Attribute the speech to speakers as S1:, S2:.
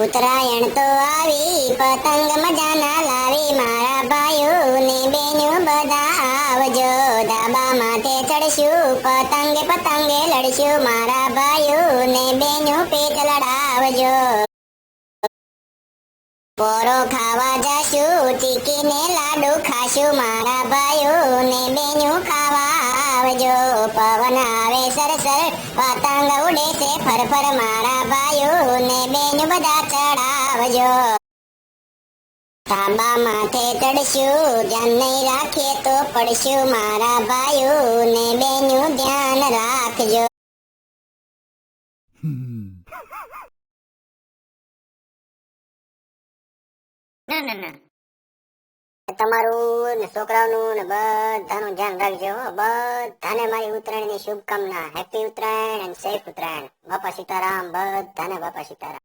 S1: ઉત્તરાયણ તો આવી, પતંગ મજાના લાવી, મારા ભાઈઓ ને બેનો બધા આવજો, ધાબા માથે ચડશું, પતંગે પતંગે લડશું, મારા ભાઈઓ ને બેનો પેટ લડાવજો. પોરો ખાવા જાશું, ટીકી ને લાડુ ખાશું, મારા ભાઈઓ ને બેનો ખાવા આવજો. પવન આવે સરસર, પતંગ ઉડે છે ફરફર, મારા ભાઈઓ ને બેનો બધા ચડાવજો. ધાબા માથે ચડશું, ધ્યાન નહીં રાખીએ તો પડશું, મારા ભાઈઓ ને બેનો ધ્યાન રાખજો. ના ના ના, તમારું ને છોકરાઓનું ને બધાનું ધ્યાન રાખજો. બધાને મારી ઉત્તરાયણની શુભકામના. Happy Uttarayan and safe Uttarayan. બાપા સીતારામ. બધાને બાપા સીતારામ.